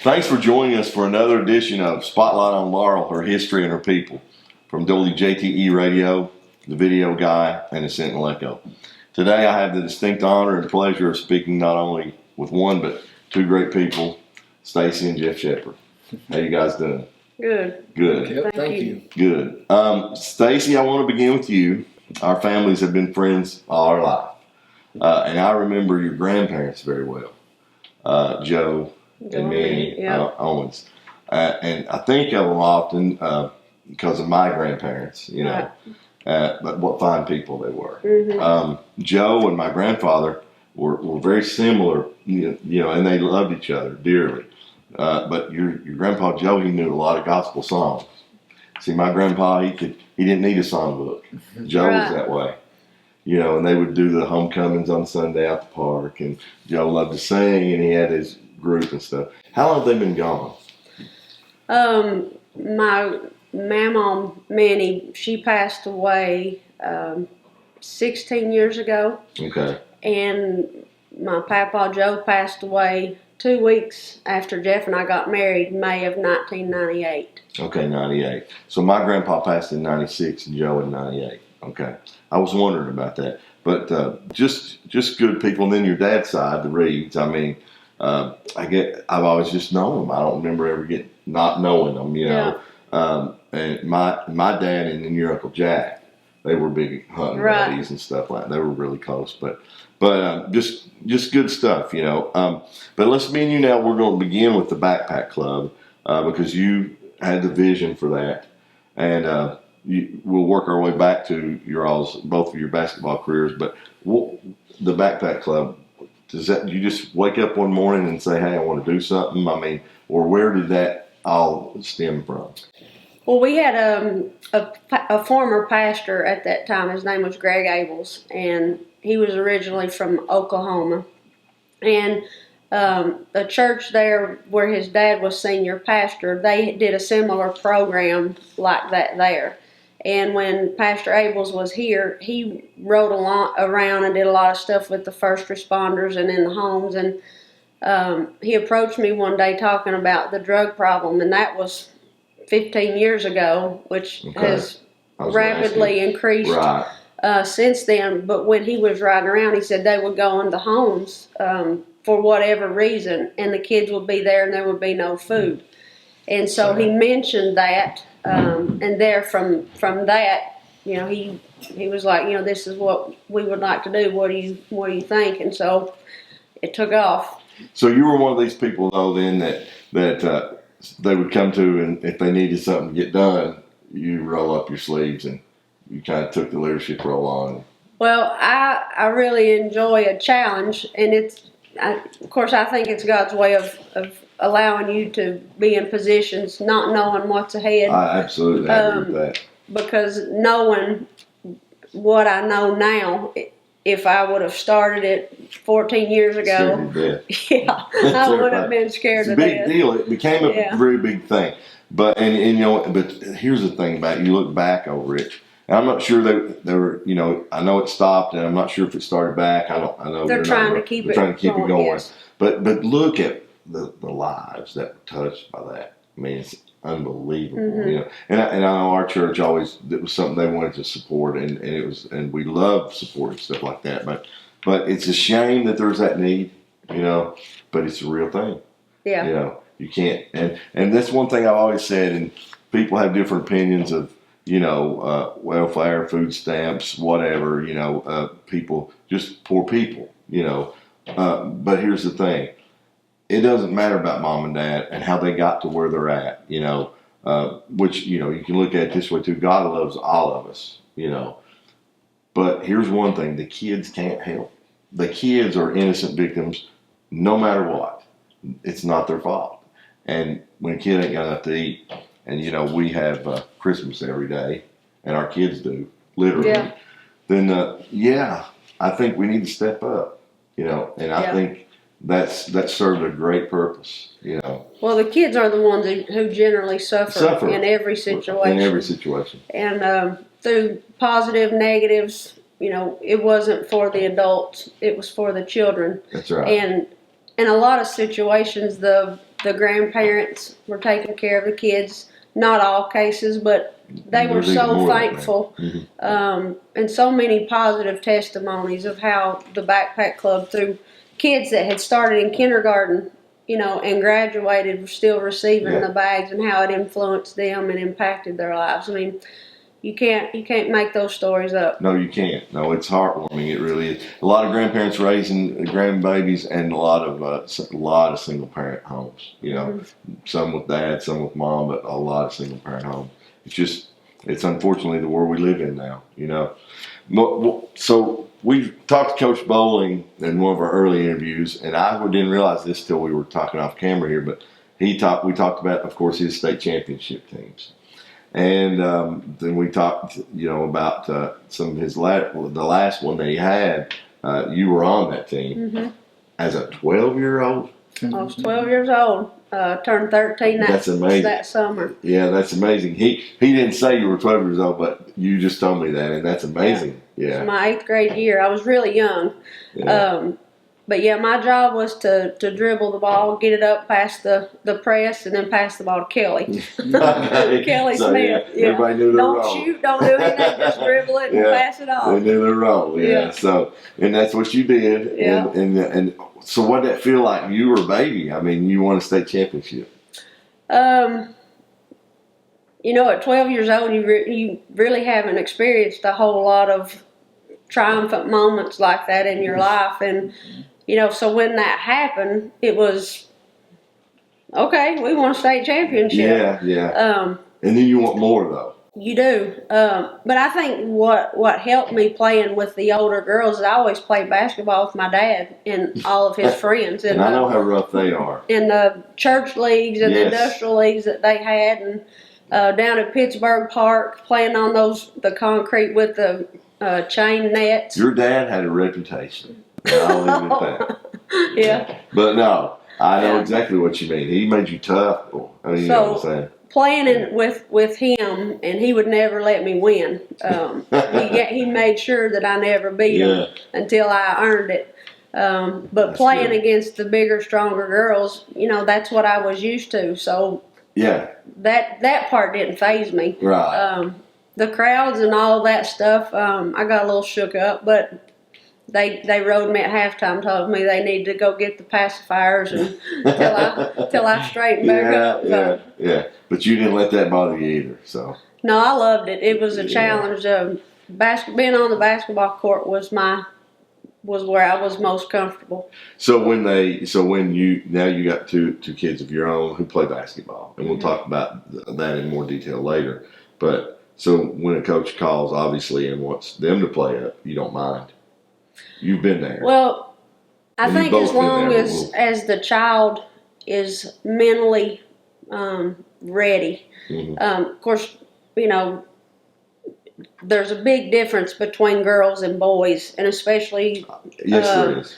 Thanks for joining us for another edition of Spotlight on Laurel, her history and her people, from WJTE Radio, the Video Guy, and the Sentinel Echo. Today I have the distinct honor and pleasure of speaking not only with one but two great people, Stacey and Jeff Sheppard. How you guys doing? Good. Good. Yep, thank you. Good. Stacey, I want to begin with you. Our families have been friends all our life. And I remember your grandparents very well, Joe and Manny Owens. And I think of them often because of my grandparents, you know, but what fine people they were. Mm-hmm. Joe and my grandfather were very similar, you know, and they loved each other dearly. But your grandpa Joe, he knew a lot of gospel songs. See, my grandpa, he didn't need a songbook. Joe was that way. You know, and they would do the homecomings on Sunday out the park, and Joe loved to sing, and he had his group and stuff. How long have they been gone? My mama, Manny, she passed away 16 years ago. Okay. And my papa Joe passed away 2 weeks after Jeff and I got married, May of 1998. Okay, 98. So my grandpa passed in 96 and Joe in 98. Okay. I was wondering about that. But just good people. And then your dad's side, the Reeds, I mean, I've always just known them. I don't remember ever not knowing them, you know. And my dad and then your Uncle Jack, they were big hunting buddies and stuff like that. They were really close. But just good stuff, you know. But me and you now, we're going to begin with the Backpack Club because you had the vision for that. And we'll work our way back to both of your basketball careers. But the Backpack Club, you just wake up one morning and say, hey, I want to do something? I mean, or where did that all stem from? Well, we had a former pastor at that time. His name was Greg Abels, and he was originally from Oklahoma. And a church there where his dad was senior pastor, they did a similar program like that there. And when Pastor Abels was here, he rode around and did a lot of stuff with the first responders and in the homes. And he approached me one day talking about the drug problem, and that was 15 years ago, which has rapidly increased since then. But when he was riding around, he said they would go into homes for whatever reason, and the kids would be there and there would be no food. And so he mentioned that. And there from that, you know, he was like, you know, this is what we would like to do. What do you think? And so it took off. So you were one of these people though then that they would come to, and if they needed something to get done, you roll up your sleeves and you kind of took the leadership role on. Well, I really enjoy a challenge, and of course I think it's God's way of allowing you to be in positions not knowing what's ahead. I absolutely agree with that. Because knowing what I know now, if I would have started it 14 years ago, I would have been scared to death. It's a big deal. It became a very big thing. But and you know, but here's the thing about it. You look back over it, and I'm not sure they were. You know, I know it stopped, and I'm not sure if it started back. I know they're trying to keep it going. Yes. But look at the lives that were touched by that. I mean, it's unbelievable. Mm-hmm. You know, and I know our church always, it was something they wanted to support, and we love supporting stuff like that. But it's a shame that there's that need, you know. But it's a real thing. Yeah. You know, you can't, and that's one thing I've always said. And people have different opinions of, you know, welfare, food stamps, whatever. You know, people, just poor people. You know, but here's the thing. It doesn't matter about mom and dad and how they got to where they're at, you know, which, you know, you can look at it this way too. God loves all of us, you know. But here's one thing. The kids can't help. The kids are innocent victims no matter what. It's not their fault. And when a kid ain't got enough to eat, and, you know, we have Christmas every day, and our kids do, literally, then, I think we need to step up, you know, and I think that served a great purpose, you know. Well, the kids are the ones who generally suffer in every situation. In every situation. And through positive, negatives, you know, it wasn't for the adults, it was for the children. That's right. And in a lot of situations, the the grandparents were taking care of the kids. Not all cases, but they were so thankful. And so many positive testimonies of how the Backpack Club, through kids that had started in kindergarten, and graduated, were still receiving the bags, and how it influenced them and impacted their lives. I mean, you can't make those stories up. No, you can't. No, it's heartwarming. It really is. A lot of grandparents raising grandbabies, and a lot of single parent homes. Some with dad, some with mom, but a lot of single parent homes. It's unfortunately the world we live in now. So we talked to Coach Bowling in one of our early interviews, and I didn't realize this till we were talking off camera here, but we talked about, of course, his state championship teams. And then we talked, about some of his the last one that he had. You were on that team as a 12-year-old. I was 12 years old. Turned 13 that summer. Yeah, that's amazing. He didn't say you were 12 years old, but you just told me that, and that's amazing. Yeah. It was my 8th grade year. I was really young. Yeah. But yeah, my job was to dribble the ball, get it up past the press, and then pass the ball to Kelly. Kelly Smith. Yeah. Everybody knew their role. Don't shoot, don't do anything, just dribble it and pass it off. They knew their role. Yeah. So, and that's what you did. Yeah. And so, what did that feel like? You were a baby. I mean, you won a state championship. At 12 years old, you really haven't experienced a whole lot of triumphant moments like that in your life, and so when that happened, it was okay. We won a state championship. Yeah. And then you want more though. You do, but I think what helped me playing with the older girls is I always played basketball with my dad and all of his friends. And I know how rough they are. In the church leagues and the industrial leagues that they had, and down at Pittsburgh Park, playing on the concrete with the chain nets. Your dad had a reputation. I'll leave it at that. Yeah. But no, I know exactly what you mean. He made you tough. I mean, you know what I'm saying? Playing with him, and he would never let me win. He made sure that I never beat him until I earned it. But that's playing good against the bigger, stronger girls, that's what I was used to. So that part didn't faze me. Right. The crowds and all that stuff, I got a little shook up, but they rode me at halftime, told me they needed to go get the pacifiers until I straightened back up. So. Yeah. But you didn't let that bother you either. So. No, I loved it. It was a challenge. Being on the basketball court was where I was most comfortable. So when you got two kids of your own who play basketball, and we'll talk about that in more detail later. But so when a coach calls, obviously, and wants them to play up, you don't mind. You've been there. Well, I think as long as the child is mentally ready. Of course, there's a big difference between girls and boys, and especially there is.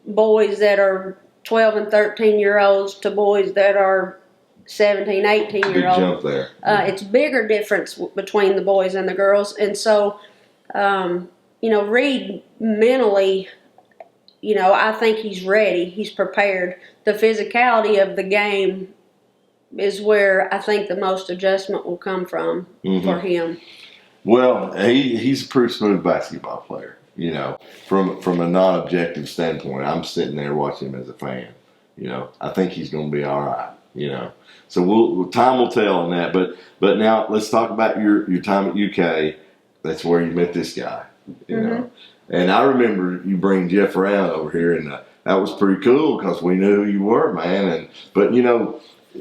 Boys that are 12 and 13-year-olds to boys that are 17, 18-year-olds. Big jump there. It's bigger difference between the boys and the girls, and so Reed mentally, I think he's ready. He's prepared. The physicality of the game is where I think the most adjustment will come from for him. Well, he's a pretty smooth basketball player. From a non-objective standpoint, I'm sitting there watching him as a fan. I think he's going to be all right. So time will tell on that. But now let's talk about your time at UK. That's where you met this guy. And I remember you bring Jeff around over here, and that was pretty cool because we knew who you were, man. But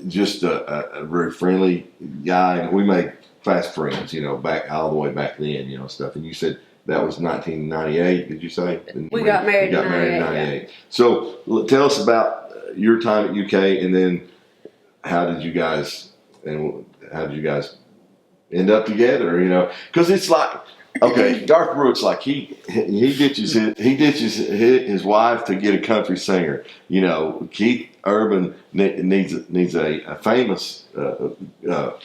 just a very friendly guy, and we made fast friends. Back all the way back then, stuff. And you said that was 1998. Did you say? We got married. In 98. So tell us about your time at UK, and then how did you guys end up together? Because it's like. Okay, Garth Brooks, like he ditches his wife to get a country singer. Keith Urban needs a famous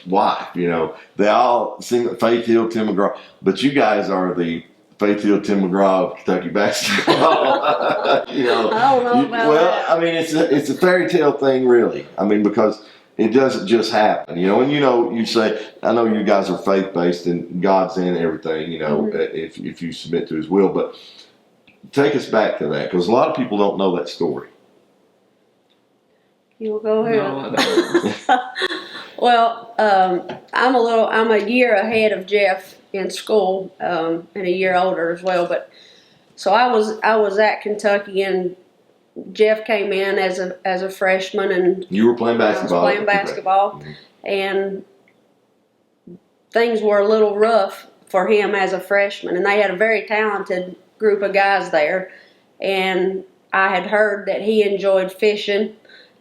wife. They all sing Faith Hill, Tim McGraw, but you guys are the Faith Hill, Tim McGraw of Kentucky basketball. You know, I don't know about that. I mean, it's a fairy tale thing, really. I mean, because it doesn't just happen, you know. And you say, I know you guys are faith based and God's in everything, you know, if you submit to His will. But take us back to that, because a lot of people don't know that story. You'll go ahead. No, I don't. Well, I'm a year ahead of Jeff in school, and a year older as well. But so I was at Kentucky, and Jeff came in as a freshman, and You were playing basketball. I was playing basketball, and things were a little rough for him as a freshman. And they had a very talented group of guys there, and I had heard that he enjoyed fishing,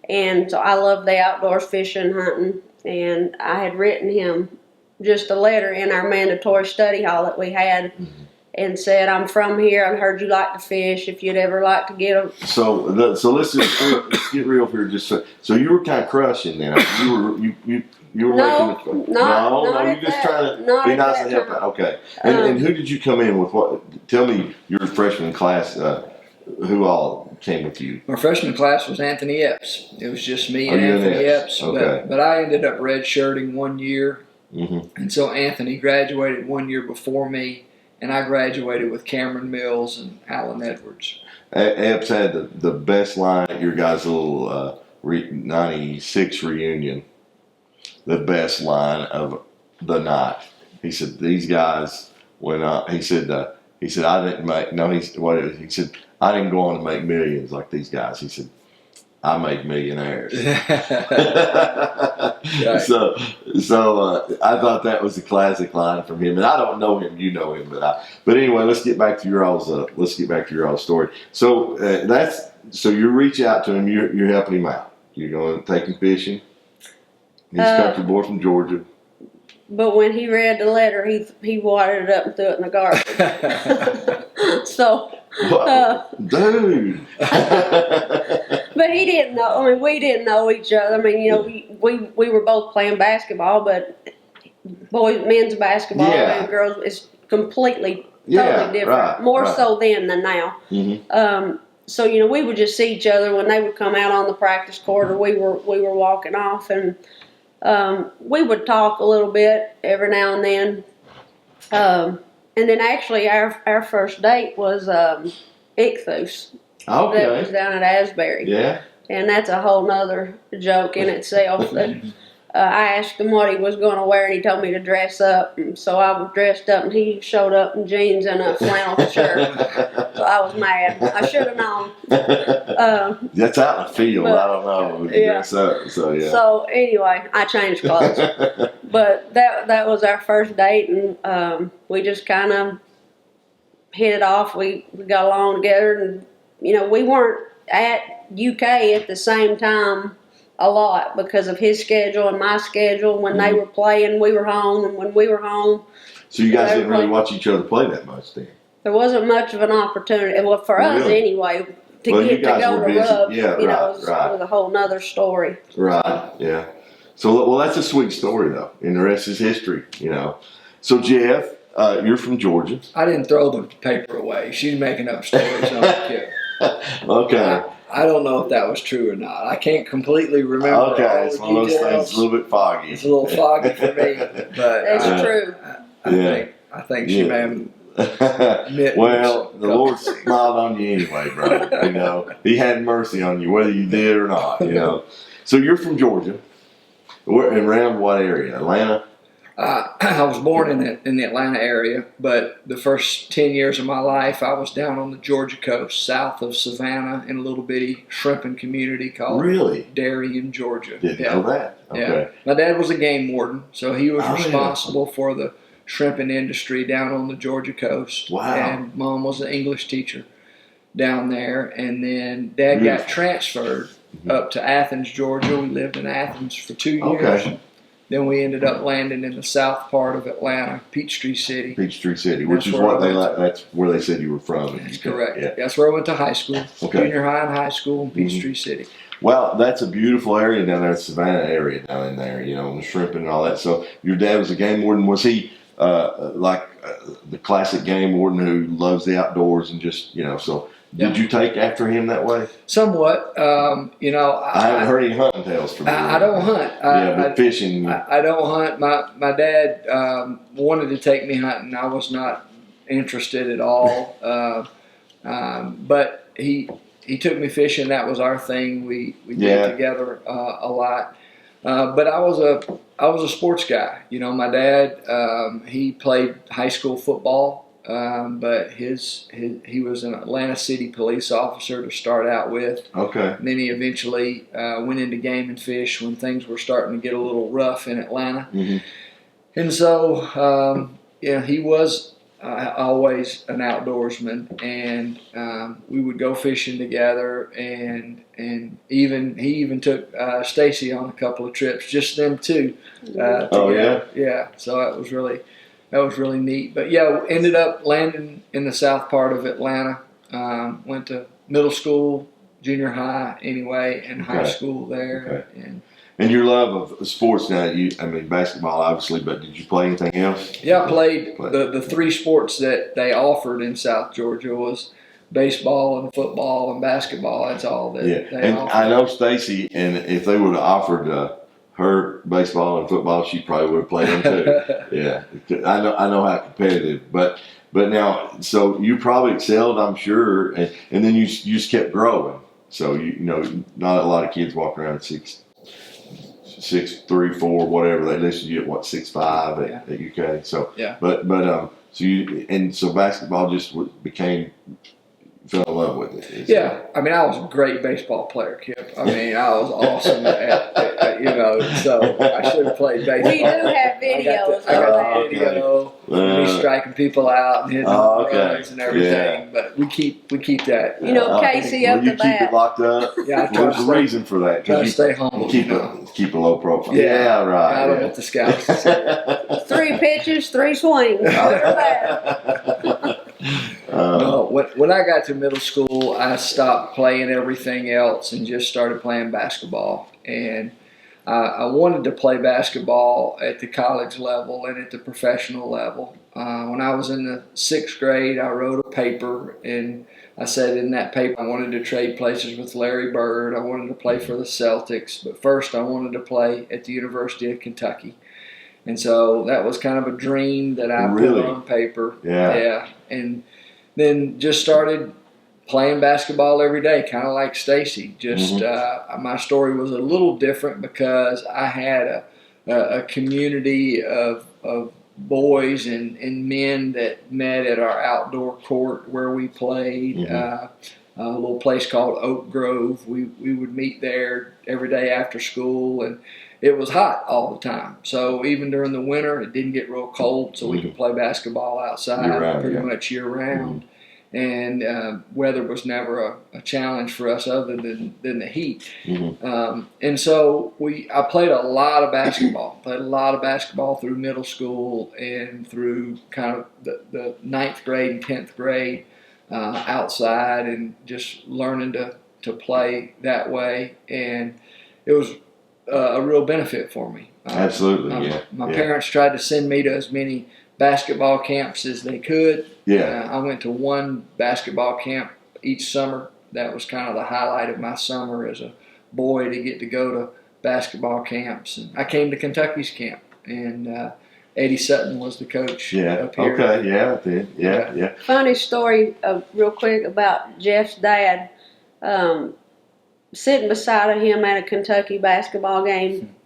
and so I loved the outdoors, fishing, hunting, and I had written him just a letter in our mandatory study hall that we had, and said, I'm from here, I heard you like to fish, if you'd ever like to get a... So let's get real here. So you were kind of crushing then. You were No, making not you're at just that- trying to not be at nice that and help time. out. Okay. And who did you come in with? What? Tell me your freshman class. Who all came with you? My freshman class was Anthony Epps. It was just me and you and Anthony Epps? Epps. Okay. But I ended up redshirting 1 year. Mm-hmm. And so Anthony graduated 1 year before me, and I graduated with Cameron Mills and Alan Edwards. Epps had the best line at your guys' little 96 reunion. The best line of the night. He said, "These guys went up." He said, "I didn't make no." He said, "I didn't go on to make millions like these guys." He said, "I made millionaires." Right. So I thought that was a classic line from him, and I don't know him. You know him, but anyway, let's get back to your all's story. So so you reach out to him. You're helping him out. You're going to take him fishing. He's a country boy from Georgia. But when he read the letter, he wadded it up and threw it in the garbage. So, Dude. but he didn't know. I mean, we didn't know each other. I mean, you know, we were both playing basketball, but men's basketball and girls is completely totally different. Right, More so then than now. Mm-hmm. So you know, we would just see each other when they would come out on the practice court, or we were walking off, and we would talk a little bit every now and then. And then actually our first date was Ichthus. Okay. That was down at Asbury. Yeah. And that's a whole nother joke in itself. That I asked him what he was going to wear, and he told me to dress up. And so I was dressed up, and he showed up in jeans and a flannel shirt. So I was mad. I should have known. That's out in the field. But, I don't know. We can dress up. So yeah. So anyway, I changed clothes. But that was our first date, and we just kind of hit it off. We got along together, and you know, we weren't at UK at the same time a lot because of his schedule and my schedule. When they were playing, we were home, and when we were home, So you guys didn't really watch each other play that much then? there wasn't much of an opportunity. Well, for us Really? anyway, to Well, you get to guys go were to busy. Rub, Yeah, you know, right, it was right. a whole nother story. Right. Yeah. So well, that's a sweet story though, and the rest is history. You know. So Jeff, you're from Georgia. I didn't throw the paper away. She's making up stories. I don't care. Okay. I don't know if that was true or not. I can't completely remember all Okay. It's the one of those details. things. A little bit foggy. It's a little foggy for me, but That's true. I think she may have. Well, the Lord smiled on you anyway, bro. You know, He had mercy on you, whether you did or not. You know. So you're from Georgia. We're around what area? Atlanta. I was born in the Atlanta area, but the first 10 years of my life, I was down on the Georgia coast, south of Savannah, in a little bitty shrimping community called Really? Darien, Georgia. Didn't know that. Okay. Yeah. My dad was a game warden, so he was Oh, yeah. responsible for the shrimping industry down on the Georgia coast. Wow. And Mom was an English teacher down there, and then Dad Beautiful. got transferred up to Athens, Georgia. We lived in Athens for 2 years. Okay. Then we ended up landing in the south part of Atlanta, Peachtree City. Peachtree City, which That's is where what I they went like. That's where they said you were from. That's correct. Yeah. That's where I went to high school, Okay. junior high and high school in Peachtree City. Well, that's a beautiful area down there, Savannah area down in there. You know, and the shrimping and all that. So your dad was a game warden. Was he like the classic game warden who loves the outdoors and just, so did you take after him that way? Somewhat. I haven't heard any hunting tales from you. I don't hunt. But fishing. I don't hunt. My dad wanted to take me hunting. I was not interested at all. But he took me fishing. That was our thing. We did together a lot. But I was a sports guy. My dad he played high school football. But he was an Atlanta City police officer to start out with. Okay. And then he eventually went into game and fish when things were starting to get a little rough in Atlanta. Mm-hmm. And so, he was always an outdoorsman, and we would go fishing together, and he even took Stacey on a couple of trips, just them two. Yeah. So that was really neat. But ended up landing in the south part of Atlanta. Went to middle school, junior high anyway, and high school there. Okay. And your love of sports now, basketball obviously, but did you play anything else? Yeah, I played the three sports that they offered in South Georgia was baseball and football and basketball. That's all that they and offered. I know Stacey, and if they would have offered her baseball and football, she probably would have played them too. Yeah, I know how competitive, but now, so you probably excelled, I'm sure, and then you just kept growing. So not a lot of kids walk around 6'3", 4", whatever. They listed you at 6'5" at UK. So so basketball just fell in love with it. I was a great baseball player, Kip. I was awesome at so I should have played baseball. We do have videos. I got the video of me striking people out and hitting runs and everything. But we keep that. Casey up the you keep it locked up? Yeah, there's a reason for that. Try to stay humble. Keep a low profile. Yeah, right. I don't want the scouts to say. 3 pitches, 3 swings. Good or bad. No, when I got to middle school, I stopped playing everything else and just started playing basketball. And I wanted to play basketball at the college level and at the professional level. When I was in the 6th grade, I wrote a paper, and I said in that paper I wanted to trade places with Larry Bird. I wanted to play for the Celtics, but first I wanted to play at the University of Kentucky. And so that was kind of a dream that I put on paper. Yeah. And then just started playing basketball every day, kind of like Stacey. Just my story was a little different because I had a community of boys and men that met at our outdoor court where we played. A little place called Oak Grove. We would meet there every day after school, and it was hot all the time. So even during the winter, it didn't get real cold, so we could play basketball outside pretty much year round. And weather was never a challenge for us other than the heat. And so I played a lot of basketball. Played a lot of basketball through middle school and through kind of the 9th grade and 10th grade outside, and just learning to play that way. And it was a real benefit for me. Absolutely, My parents tried to send me to as many basketball camps as they could. I went to one basketball camp each summer. That was kind of the highlight of my summer as a boy, to get to go to basketball camps. And I came to Kentucky's camp, and Eddie Sutton was the coach up here. Okay, I did. Yeah. Funny story, real quick, about Jeff's dad. Sitting beside of him at a Kentucky basketball game,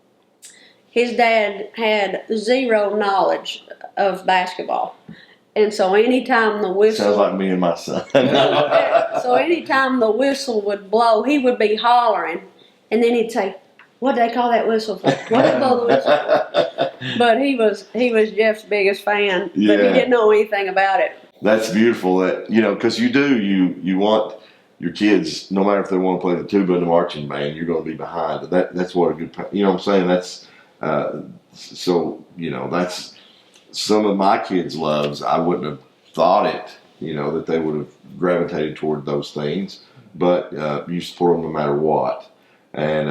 his dad had zero knowledge of basketball. And so anytime the whistle... Sounds like me and my son. So anytime the whistle would blow, he would be hollering. And then he'd say, "What did they call that whistle for? What did they blow the whistle for?" But he was Jeff's biggest fan. But he didn't know anything about it. That's beautiful. That because you want your kids, no matter if they want to play the tuba and the marching band, you're going to be behind. That's what a good, what I'm saying? That's, that's some of my kids' loves. I wouldn't have thought it, that they would have gravitated toward those things, but you support them no matter what. And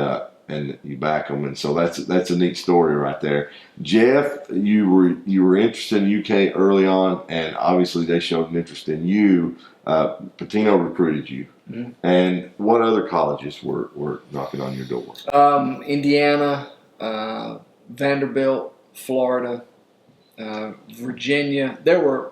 and you back them, and so that's a neat story right there. Jeff, you were interested in UK early on, and obviously they showed an interest in you. Patino recruited you, and what other colleges were knocking on your door? Indiana, Vanderbilt, Florida, Virginia. There were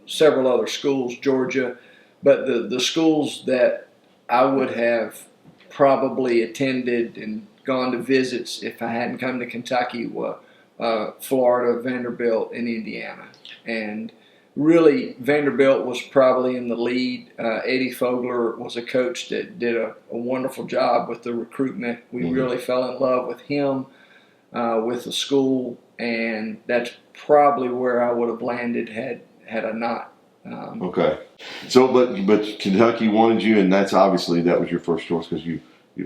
several other schools, Georgia, but the schools that I would have probably attended and gone to visits if I hadn't come to Kentucky were Florida, Vanderbilt, and Indiana. And really, Vanderbilt was probably in the lead. Eddie Fogler was a coach that did a wonderful job with the recruitment. We really fell in love with him, with the school, and that's probably where I would have landed had I not. Okay, so but Kentucky wanted you, and that was your first choice because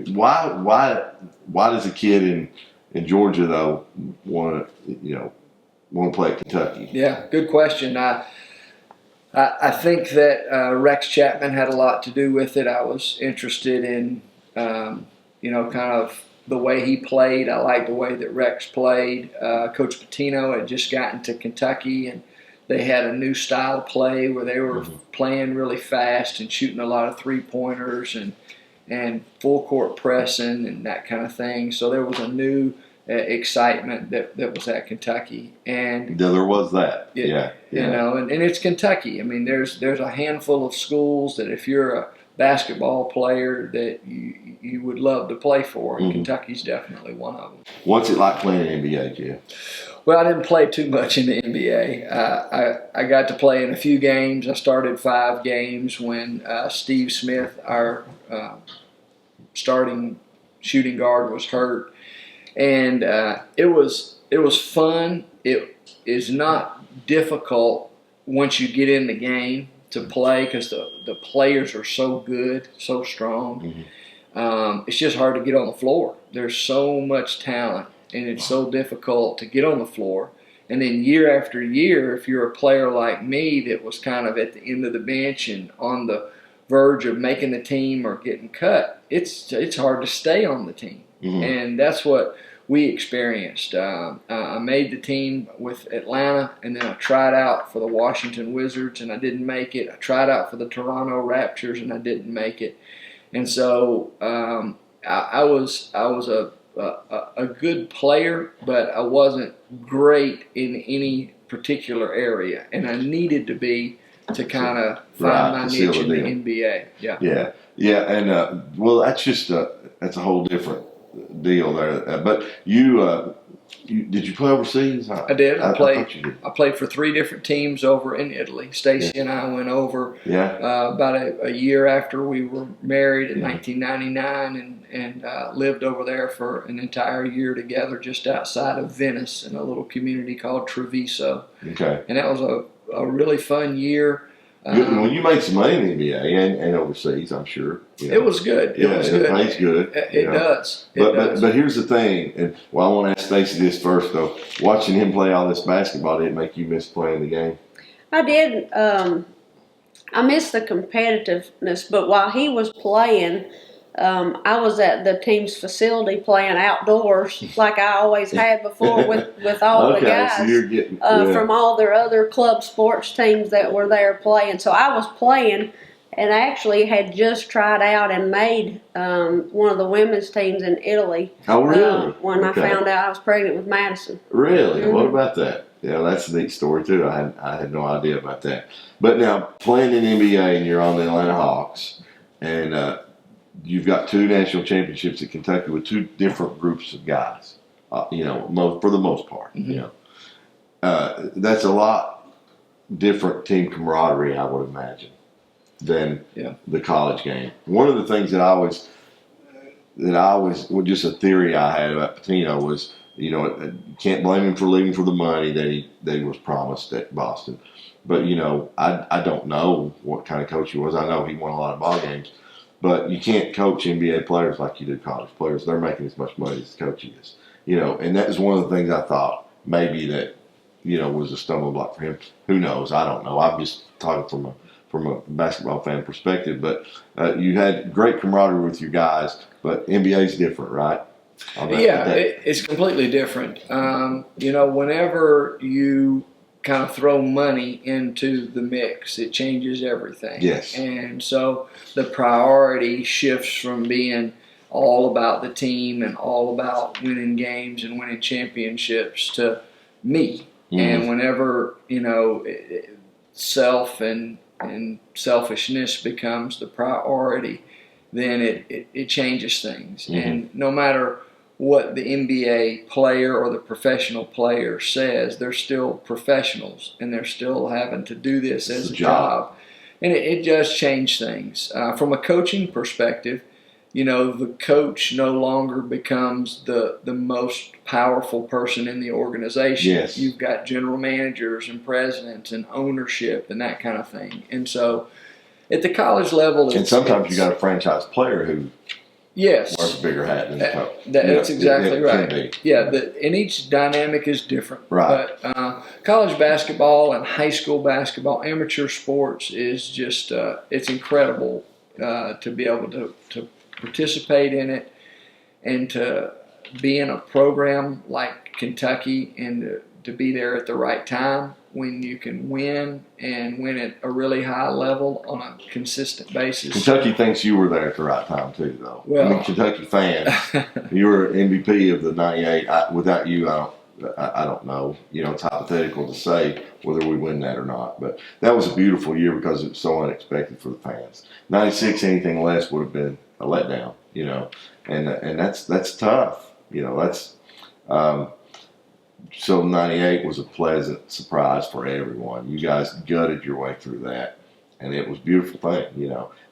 why does a kid in Georgia though want to play at Kentucky? Yeah, good question. I think that Rex Chapman had a lot to do with it. I was interested in kind of the way he played. I liked the way that Rex played. Coach Patino had just gotten to Kentucky, and they had a new style of play where they were playing really fast and shooting a lot of three-pointers and full court pressing and that kind of thing. So there was a new excitement that was at Kentucky, and there was that. Yeah. And it's Kentucky. I mean, there's a handful of schools that if you're a basketball player that you would love to play for, and Kentucky's definitely one of them. What's it like playing in the NBA, Jeff? Well, I didn't play too much in the NBA. I got to play in a few games. I started 5 games when Steve Smith, our starting shooting guard, was hurt, and it was fun. It is not difficult once you get in the game to play because the players are so good, so strong. It's just hard to get on the floor. There's so much talent, and it's so difficult to get on the floor. And then year after year, if you're a player like me that was kind of at the end of the bench and on the verge of making the team or getting cut, it's hard to stay on the team. And that's what we experienced. I made the team with Atlanta, and then I tried out for the Washington Wizards, and I didn't make it. I tried out for the Toronto Raptors, and I didn't make it. And so I was a good player, but I wasn't great in any particular area, and I needed to be to kind of find my niche in the NBA. Yeah, and well, that's just that's a whole different deal there. But did you play overseas? I did. I played. thought you did. I played for 3 different teams over in Italy. Stacey and I went over about a year after we were married in 1999, and lived over there for an entire year together, just outside of Venice in a little community called Treviso. Okay. And that was a really fun year. Well, you made some money in the NBA and overseas, I'm sure. It was good. It was good. It pays good. It does. But here's the thing, and I want to ask Stacey this first though. Watching him play all this basketball, did it make you miss playing the game? I did. I missed the competitiveness, but while he was playing, I was at the team's facility playing outdoors like I always had before with all the guys so you're getting, from all their other club sports teams that were there playing. So I was playing, and I actually had just tried out and made one of the women's teams in Italy. Oh, really? When I found out I was pregnant with Madison. Really? What about that? Yeah, that's a neat story too. I had no idea about that. But now playing in NBA and you're on the Atlanta Hawks, and you've got 2 national championships at Kentucky with 2 different groups of guys. For the most part, that's a lot different team camaraderie, I would imagine, than the college game. One of the things that I always, just a theory I had about Patino was, you can't blame him for leaving for the money that he was promised at Boston. But, I don't know what kind of coach he was. I know he won a lot of ball games. But you can't coach NBA players like you do college players. They're making as much money as the coach is. And that is one of the things I thought maybe that, was a stumbling block for him. Who knows? I don't know. I'm just talking from a basketball fan perspective. But you had great camaraderie with your guys, but NBA is different, right? It's completely different. Whenever you kind of throw money into the mix, it changes everything. Yes. And so the priority shifts from being all about the team and all about winning games and winning championships to me. Mm-hmm. And whenever, self and selfishness becomes the priority, then it changes things. Mm-hmm. And no matter what the NBA player or the professional player says, they're still professionals and they're still having to do this as a job. And it does change things. From a coaching perspective, the coach no longer becomes the most powerful person in the organization. Yes. You've got general managers and presidents and ownership and that kind of thing. And so at the college level, and sometimes you got a franchise player who wears a bigger hat than the coach. That's exactly right. Yeah, and each dynamic is different. Right. But college basketball and high school basketball, amateur sports is just it's incredible to be able to participate in it and to be in a program like Kentucky and to be there at the right time when you can win and win at a really high level on a consistent basis. Kentucky thinks you were there at the right time too, though. Well, Kentucky fans, you were MVP of the '98. Without you, I don't know. It's hypothetical to say whether we win that or not. But that was a beautiful year because it was so unexpected for the fans. '96, anything less would have been a letdown. And that's tough. So '98 was a pleasant surprise for everyone. You guys gutted your way through that, and it was a beautiful thing.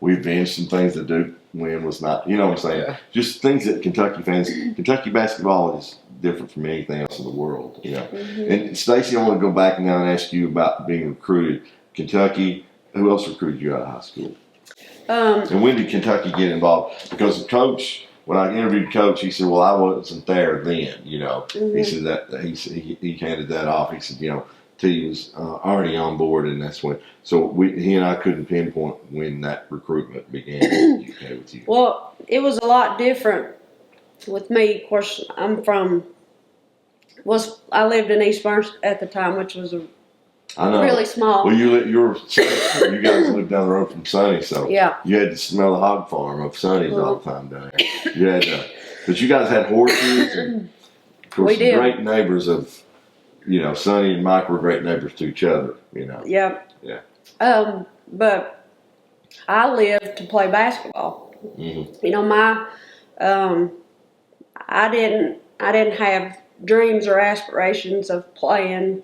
We avenged some things that Duke win was not. You know what I'm saying? Yeah. Just things that Kentucky basketball is different from anything else in the world. Mm-hmm. And Stacey, I want to go back now and ask you about being recruited. Kentucky, who else recruited you out of high school? And when did Kentucky get involved? Because the coach. When I interviewed Coach, he said, "Well, I wasn't there then." Mm-hmm. He said that he handed that off. He said, T was already on board, and that's when. So he and I couldn't pinpoint when that recruitment began in the UK with you. Well, it was a lot different with me. Of course, I lived in East Burns at the time, which was really small. Well, you guys lived down the road from Sonny, so yeah. You had to smell the hog farm of Sonny's all the time down there. But you guys had horses, and of course, great neighbors of, Sonny and Mike were great neighbors to each other. Yeah. Yeah. But I lived to play basketball. Mm-hmm. I didn't have dreams or aspirations of playing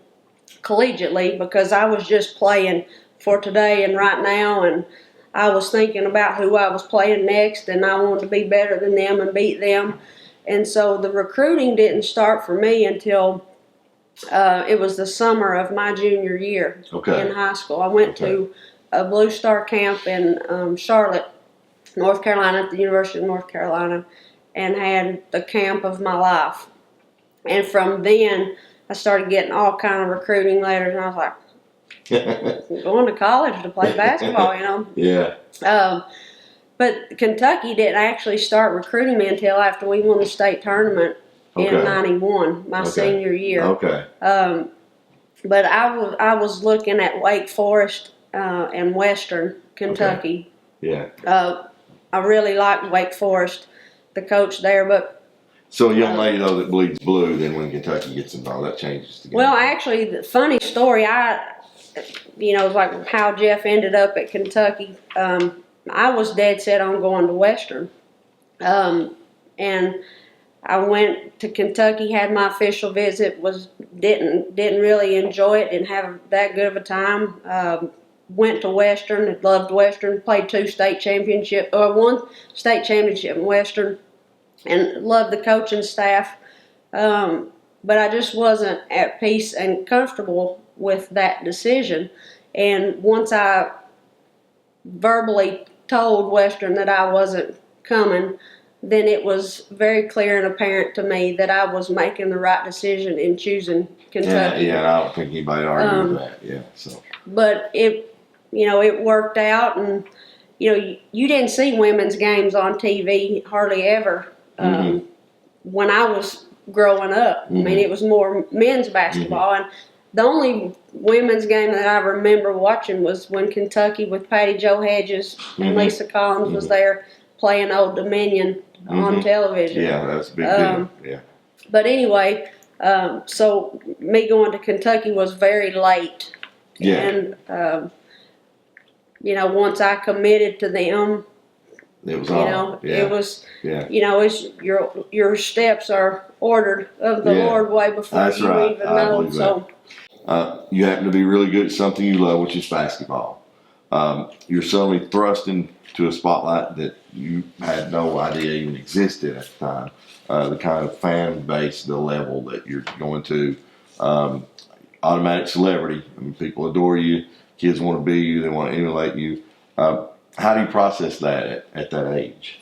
collegiately because I was just playing for today and right now, and I was thinking about who I was playing next, and I wanted to be better than them and beat them. And so the recruiting didn't start for me until it was the summer of my junior year in high school. I went to a Blue Star camp in Charlotte, North Carolina, at the University of North Carolina, and had the camp of my life. And from then, I started getting all kind of recruiting letters, and I was like, I'm going to college to play basketball, Yeah. But Kentucky didn't actually start recruiting me until after we won the state tournament in '91, my senior year. Okay. But I was looking at Wake Forest and Western Kentucky. Okay. Yeah. I really liked Wake Forest, the coach there, but. So a young lady, though, that bleeds blue, then when Kentucky gets involved, that changes the game. Well, actually, the funny story, like how Jeff ended up at Kentucky, I was dead set on going to Western. And I went to Kentucky, had my official visit, didn't really enjoy it, didn't have that good of a time. Went to Western, loved Western, played one state championship in Western. And loved the coaching staff, but I just wasn't at peace and comfortable with that decision. And once I verbally told Western that I wasn't coming, then it was very clear and apparent to me that I was making the right decision in choosing Kentucky. Yeah, I don't think anybody argued with that. Yeah, so. But it worked out, and you didn't see women's games on TV hardly ever. when I was growing up. I mean, it was more men's basketball, and the only women's game that I remember watching was when Kentucky with Patty Jo Hedges and Lisa Collins was there playing Old Dominion on television. Yeah, that's a big deal. Yeah. But anyway, so me going to Kentucky was very late. Yeah. And, once I committed to them, It was it was, it's your steps are ordered of the Lord way before that's you right. even know. So, you happen to be really good at something you love, which is basketball. You're suddenly thrust into a spotlight that you had no idea even existed at the time. The kind of fan base, the level that you're going to, automatic celebrity. I mean, people adore you. Kids want to be you. They want to emulate you. How do you process that at that age?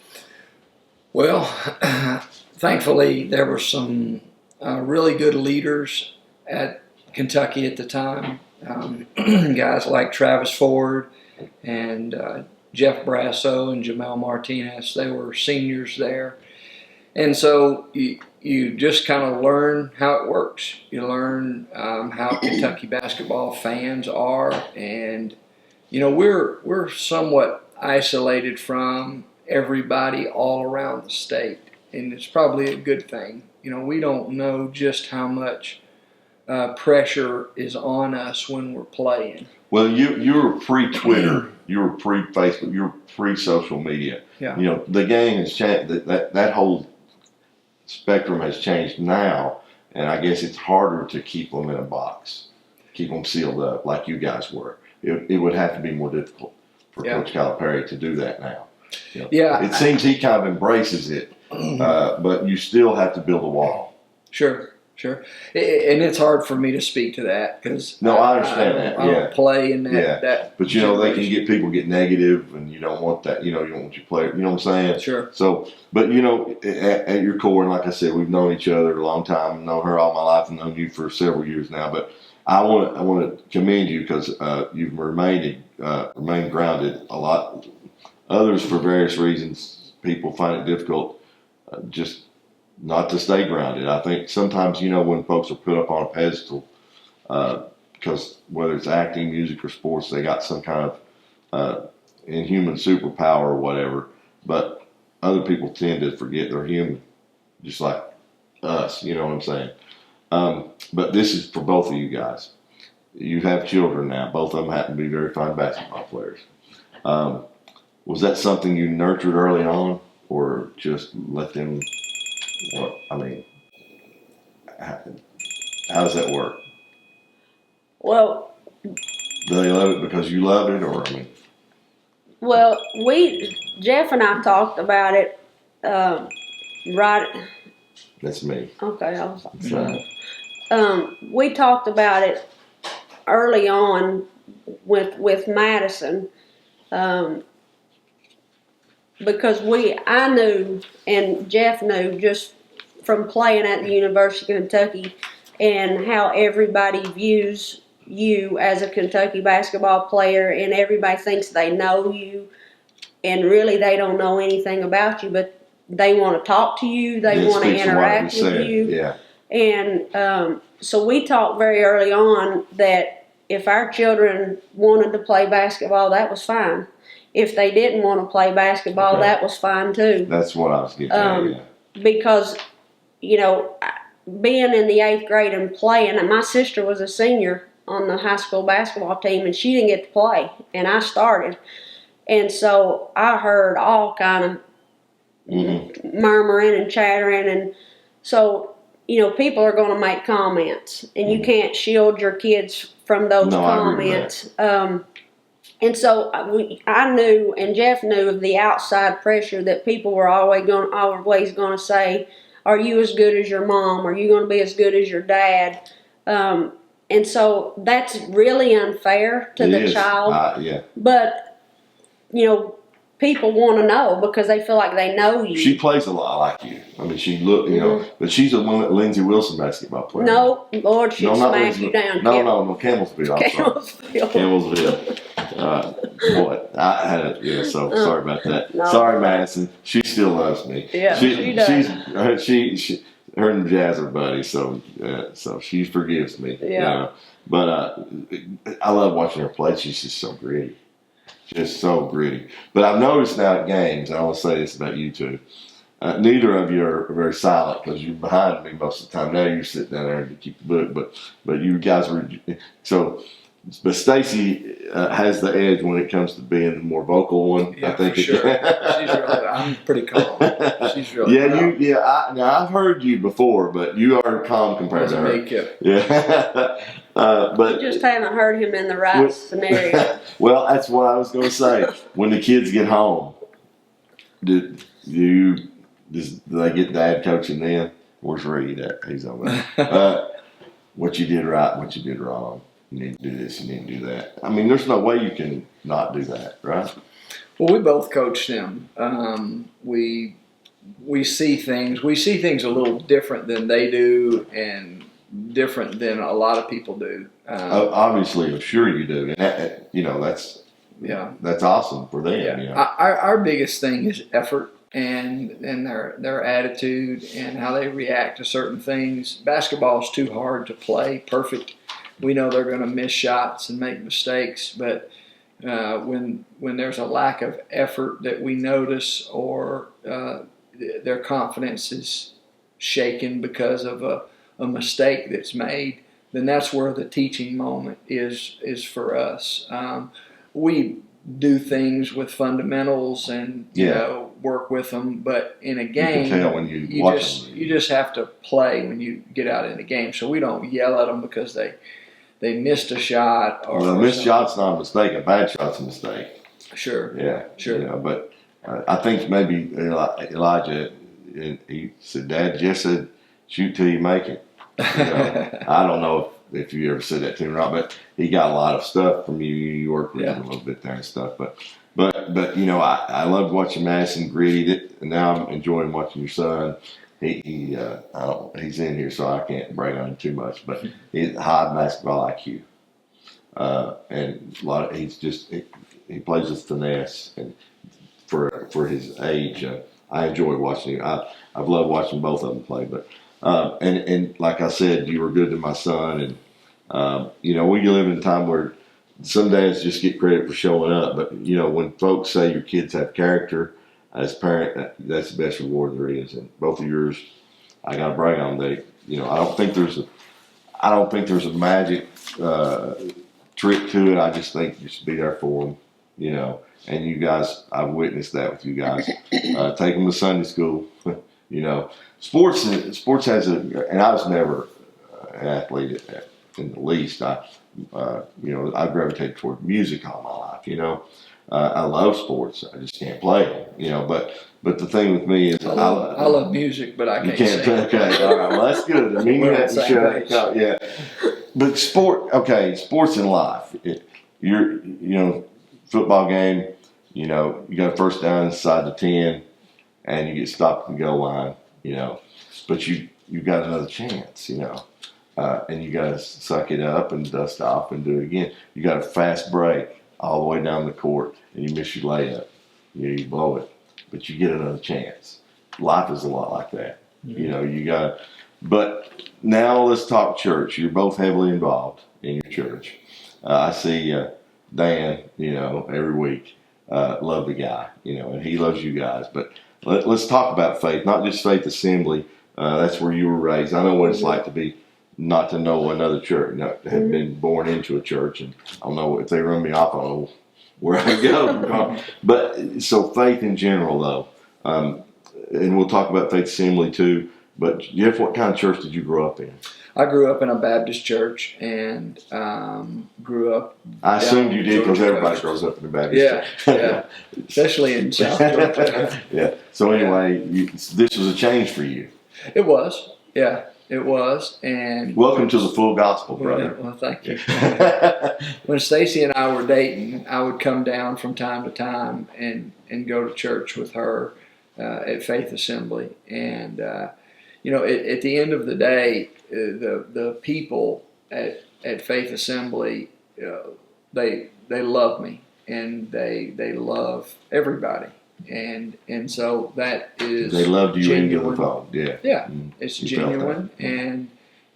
Well, thankfully, there were some really good leaders at Kentucky at the time. Guys like Travis Ford and Jeff Brasso and Jamel Martinez. They were seniors there. And so you just kind of learn how it works. You learn how Kentucky basketball fans are. And, we're somewhat isolated from everybody all around the state. And it's probably a good thing. We don't know just how much pressure is on us when we're playing. Well, you were pre-Twitter, you were pre-Facebook, you were pre-social media. Yeah. The game has changed. That whole spectrum has changed now, and I guess it's harder to keep them in a box, keep them sealed up like you guys were. It would have to be more difficult for Coach Calipari to do that now. It seems he kind of embraces it, but you still have to build a wall. Sure. And it's hard for me to speak to that because I understand that. I don't play in that. But they can get people get negative, and you don't want that. You don't want your player. You know what I'm saying? Sure. So, but at your core, and like I said, we've known each other a long time. I've known her all my life, and known you for several years now. But I want to commend you because you've remained grounded. A lot others, for various reasons, people find it difficult just not to stay grounded. I think sometimes, when folks are put up on a pedestal, because whether it's acting, music, or sports, they got some kind of inhuman superpower or whatever. But other people tend to forget they're human, just like us. You know what I'm saying? But this is for both of you guys. You have children now. Both of them happen to be very fine basketball players. Was that something you nurtured early on, or just let them? How does that work? well, Do they love it because you love it, or Well, Jeff and I talked about it, right. That's me. Okay, I was like, we talked about it early on with Madison, because I knew and Jeff knew just from playing at the University of Kentucky and how everybody views you as a Kentucky basketball player, and everybody thinks they know you, and really they don't know anything about you, but they want to talk to you, they want to interact with you. Yeah. And so we talked very early on that if our children wanted to play basketball, that was fine. If they didn't want to play basketball, that was fine too. That's what I was getting at, Because, being in the 8th grade and playing, and my sister was a senior on the high school basketball team, and she didn't get to play, and I started. And so I heard all kind of murmuring and chattering, and so, people are going to make comments, and you can't shield your kids from those comments. And so I knew, and Jeff knew, of the outside pressure that people were always going to say, "Are you as good as your mom? Are you going to be as good as your dad?" And so that's really unfair to the child. But people want to know because they feel like they know you. She plays a lot like you. I mean, she but she's a Lindsey Wilson basketball player. No, Lord, she'd smack you down. No, Campbellsville. I'm sorry. Campbellsville. Boy, I had it. Yeah, so sorry about that. No. Sorry, Madison. She still loves me. Yeah, she does. She her and Jazz are buddies, so she forgives me. Yeah. But I love watching her play. She's just so gritty. Just so gritty. But I've noticed now at games, and I want to say this about you two, neither of you are very silent because you're behind me most of the time. Now you sit down there and keep the book, but you guys were so. But Stacey has the edge when it comes to being the more vocal one. Yeah, I think for sure. I'm pretty calm. She's really calm. Now I've heard you before, but you are calm compared to her. Make it. Yeah, but You just haven't heard him in the right scenario. Well, that's what I was going to say. When the kids get home, do they get dad coaching then? Where's Reed at? He's over there. What you did right, what you did wrong. You need to do this, you need to do that. I mean, there's no way you can not do that, right? Well, we both coach them. We see things. We see things a little different than they do, and different than a lot of people do. Obviously, I'm sure you do, and that's awesome for them. Yeah. You know? Our biggest thing is effort and their attitude and how they react to certain things. Basketball is too hard to play perfect. We know they're going to miss shots and make mistakes, but when there's a lack of effort that we notice, or their confidence is shaken because of a mistake that's made, then that's where the teaching moment is for us. We do things with fundamentals and work with them, but in a game, you can tell when you watch them. You just have to play when you get out in the game. So we don't yell at them because they missed a shot. A missed shot's not a mistake. A bad shot's a mistake. Sure. Yeah. Sure. But I think maybe Elijah, he said, Dad just said, shoot till you make it. I don't know if you ever said that to him or not, but he got a lot of stuff from you. You worked with him a little bit there and stuff. But I loved watching Madison gritty, and now I'm enjoying watching your son. He's in here, so I can't brag on him too much, but he's high basketball IQ, and he plays with finesse, and for his age, I enjoy watching him. I've loved watching both of them play, but and like I said, you were good to my son, and we live in a time where some dads just get credit for showing up, but when folks say your kids have character. As a parent, that's the best reward there is, and both of yours, I got to brag on them. I don't think there's a magic trick to it. I just think you should be there for them, And you guys, I've witnessed that with you guys. Take them to Sunday school, Sports has and I was never an athlete in the least. I gravitated toward music all my life, I love sports. I just can't play them, But the thing with me is, I love music, but I can't sing. Okay, all right. Well, that's good. I mean, you have to shut up. Yeah. But sports in life. Football game. You got a first down inside the 10, and you get stopped at the goal line. But you got another chance. And you got to suck it up and dust off and do it again. You got a fast break all the way down the court, and you miss your layup. You blow it, but you get another chance. Life is a lot like that. Mm-hmm. You got to. But now let's talk church. You're both heavily involved in your church. I see Dan, every week. Love the guy, and he loves you guys. But let's talk about faith, not just Faith Assembly. That's where you were raised. I know what it's like to be not to know another church, not to have been born into a church, and I don't know if they run me off, I don't know where I go. But so faith in general, though, and we'll talk about Faith Assembly too. But Jeff, what kind of church did you grow up in? I grew up in a Baptist church and grew up. I assumed you did because everybody grows up in a Baptist church. Yeah, especially in South Georgia. Yeah. So anyway, this was a change for you. It was. Yeah. It was, and welcome to the full gospel, brother. Well, thank you. When Stacey and I were dating, I would come down from time to time and go to church with her at Faith Assembly. And at the end of the day, the people at Faith Assembly, they love me, and they love everybody, and so that is They loved you into genuine. the phone. Yeah. Yeah, Mm. it's You felt genuine,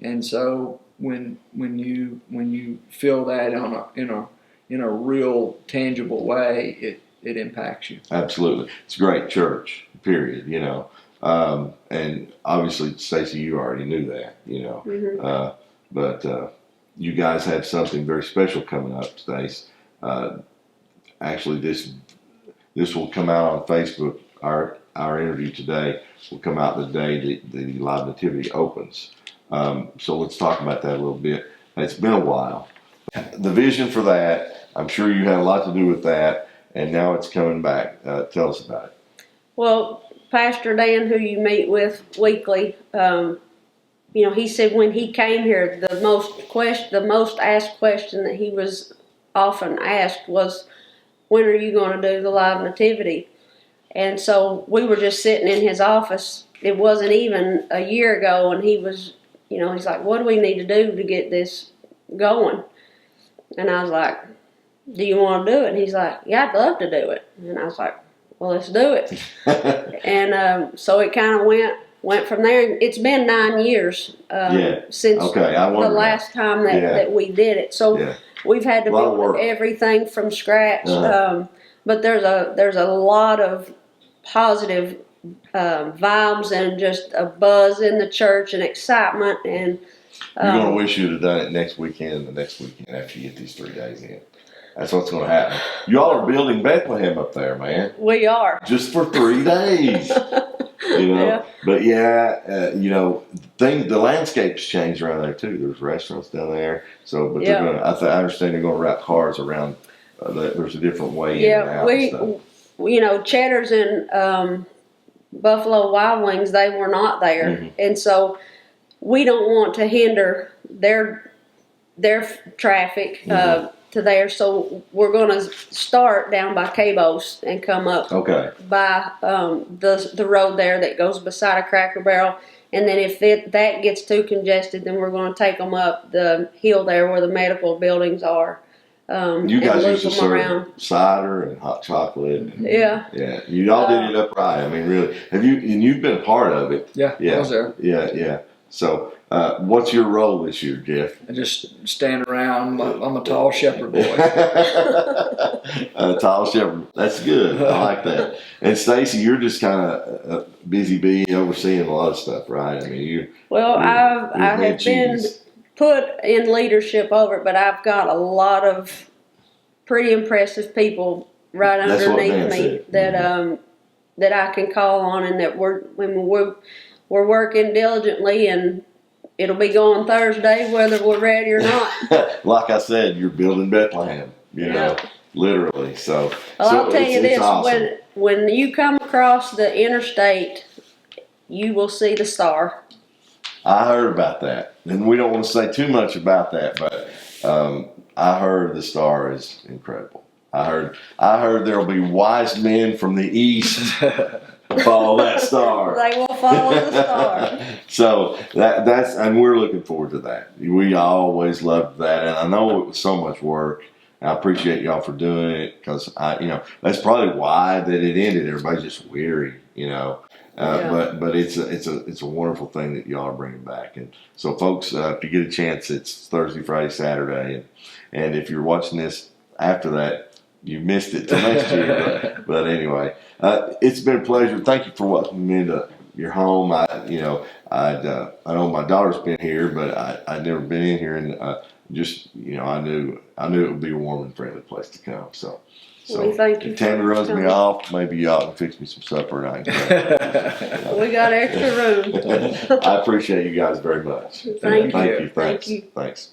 and so when you feel that in a real tangible way, it impacts you. Absolutely. It's a great church, period, and obviously, Stacey, you already knew that, Mhm. but you guys have something very special coming up, Stace. Actually, this will come out on Facebook. Our interview today will come out the day that the Live Nativity opens. So let's talk about that a little bit. It's been a while. The vision for that, I'm sure you had a lot to do with that, and now it's coming back. Tell us about it. Well, Pastor Dan, who you meet with weekly, he said when he came here, the most asked question that he was often asked was, "When are you going to do the Live Nativity?" And so we were just sitting in his office. It wasn't even a year ago, and he was, he's like, "What do we need to do to get this going?" And I was like, "Do you want to do it?" And he's like, "Yeah, I'd love to do it." And I was like, "Well, let's do it." And so it kind of went from there. It's been 9 years since the last time that we did it. So we've had to build everything from scratch. But there's a lot of positive vibes and just a buzz in the church and excitement. And you're going to wish you'd have done it next weekend and the next weekend after you get these 3 days in. That's what's going to happen. You all are building Bethlehem up there, man. We are. Just for 3 days. Yeah. But the landscape's changed around there too. There's restaurants down there. So, but they're going to, I understand they're going to wrap cars around. There's a different way in and out. Cheddar's and Buffalo Wild Wings, they were not there. Mm-hmm. And so we don't want to hinder their traffic to there. So we're going to start down by Cabos and come up by the road there that goes beside a Cracker Barrel. And then if that gets too congested, then we're going to take them up the hill there where the medical buildings are. You guys used to serve cider and hot chocolate. Yeah. You all did it up right. I mean, really. You've been a part of it. Yeah. I was there. Yeah. So, what's your role this year, Jeff? I just stand around. I'm a tall Sheppard boy. Tall Sheppard. That's good. I like that. And Stacey, you're just kind of a busy bee overseeing a lot of stuff, right? I mean, I have been put in leadership over it, but I've got a lot of pretty impressive people right underneath me that I can call on, and that we're working diligently, and it'll be going Thursday whether we're ready or not. Like I said, you're building Bethlehem, literally. So, I'll tell you this: awesome. when you come across the interstate, you will see the star. I heard about that, and we don't want to say too much about that, but I heard the star is incredible. I heard there will be wise men from the east follow that star. They will follow the star. So that's and we're looking forward to that. We always loved that, and I know it was so much work. I appreciate y'all for doing it, because that's probably why that it ended. Everybody's just weary, But it's a wonderful thing that y'all are bringing back. And so, folks, if you get a chance, it's Thursday, Friday, Saturday, and if you're watching this after that, you missed it till next year. But anyway, it's been a pleasure. Thank you for welcoming me into your home. I know my daughter's been here, but I'd never been in here, and I knew it would be a warm and friendly place to come. So if Tammy runs me off, maybe y'all can fix me some supper, and I can We got extra room. I appreciate you guys very much. Thank you. Thanks.